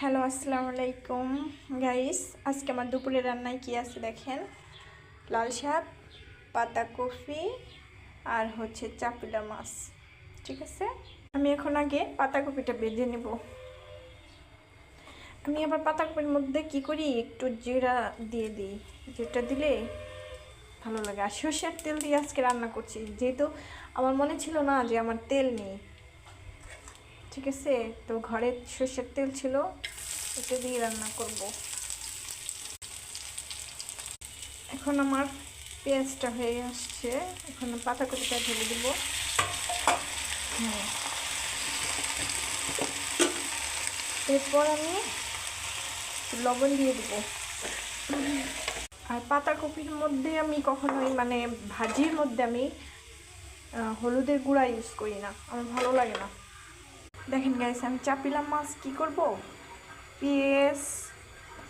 Hello, আসসালামু আলাইকুম guys. আজকে আমার দুপুরে রান্নায় কি আছে দেখেন। লাল শাক, পাতাকপি আর হচ্ছে চাপিলা মাছ। ঠিক আছে, আমি এখন আগে পাতাকপিটা ভেজে নেব। আমি আবার পাতাকপির মধ্যে কি করি, একটু জিরা দিয়ে দিই, যেটা দিলে ভালো লাগে। আর সর্ষের তেল দিয়ে আজকে রান্না করছি, যেহেতু আমার মনে ছিল না যে আমার তেল নেই। ঠিক আছে, তো ঘরে সর্ষের তেল ছিল, এটা দিয়ে রান্না করব। এখন আমার পেঁয়াজটা হয়ে আসছে, এখন পাতাকপিটা ঢেলে দেব। এরপর আমি লবণ দিয়ে দেব। আর পাতাকপির মধ্যে আমি কখনোই ভাজির মধ্যে আমি হলুদের গুঁড়া ইউজ করি না, আমার ভালো লাগে না। দেখেন গাইস, আমি চাপিলা মাছ কি করব, পেঁয়াজ,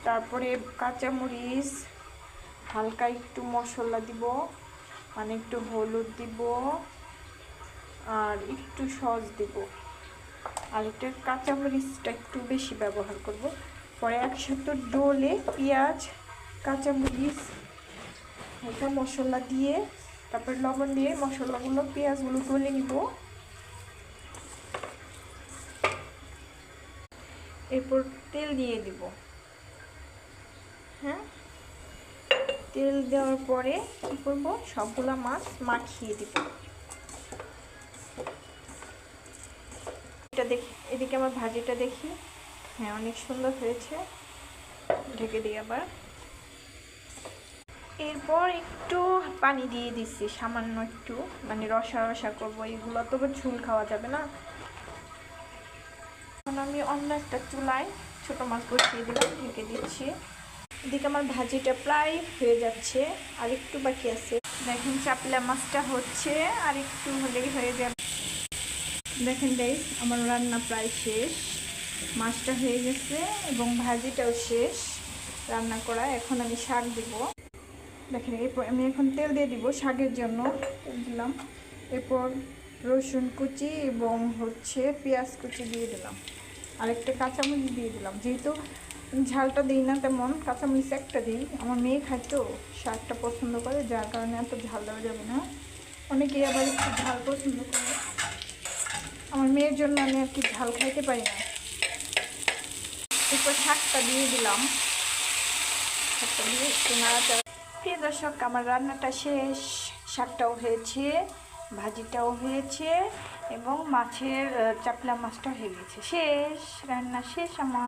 তারপরে কাঁচামরিচ, হালকা একটু মশলা দিব, একটু হলুদ দিব, আর একটু সস দিব, আর এটা কাঁচামরিচটা একটু বেশি ব্যবহার করব। পরে একসাথে ডলে পেঁয়াজ, কাঁচামরিচ, হালকা মশলা দিয়ে, তারপরে লবণ দিয়ে মশলাগুলো পেঁয়াজগুলো ডলে নিব। এরপর তেল দিয়ে দিব। হ্যাঁ, তেল দেওয়ার পরে কী করবো, সবগুলা মাছ মাখিয়ে দিব। এটা দেখি, এদিকে আমার ভাজিটা দেখি, হ্যাঁ অনেক সুন্দর হয়েছে। ঢেকে দিই আবার। এরপর একটু পানি দিয়ে দিচ্ছি, সামান্য একটু, রসা রসা করবো, এগুলো তো ঝুল খাওয়া যাবে না। এখন আমি অন্য একটা চুলায় ছোটো মাছ বসিয়ে দিলাম, ঢেকে দিচ্ছি। এদিকে আমার ভাজিটা প্রায় হয়ে যাচ্ছে, আর একটু বাকি আছে। দেখেন চাপলা মাছটা হচ্ছে, আর একটু হলেই হয়ে যাবে। দেখেন গাইস, আমার রান্না প্রায় শেষ, মাছটা হয়ে গেছে এবং ভাজিটাও শেষ রান্না করা। এখন আমি শাক দিব। দেখেন, এরপর আমি এখন তেল দিয়ে দিব, শাকের জন্য তেল দিলাম। এরপর রসুন কুচি এবং হচ্ছে পেঁয়াজ কুচি দিয়ে দিলাম, আরেকটা কাঁচামরিচ দিয়ে দিলাম। যেহেতু ঝালটা দিই না তেমন, কাঁচামরিচ একটা দিই, আমার মেয়ে খায় তো শাকটা পছন্দ করে, যার কারণে এত ঝাল দেওয়া যাবে না। অনেকেই আবার একটু ঝাল পছন্দ করে, আমার মেয়ের জন্য আমি আর কি ঝাল খাইতে পারি না। এরপর শাকটা দিয়ে দিলাম, শাকটা দিয়ে একটু নাড়াচাড়া। প্রিয় দর্শক, আমার রান্নাটা শেষ, শাকটাও হয়েছে, ভাজিটাও হয়েছে এবং মাছের চাপলা মাছটা হয়ে গেছে। শেষ, রান্না শেষ আমার।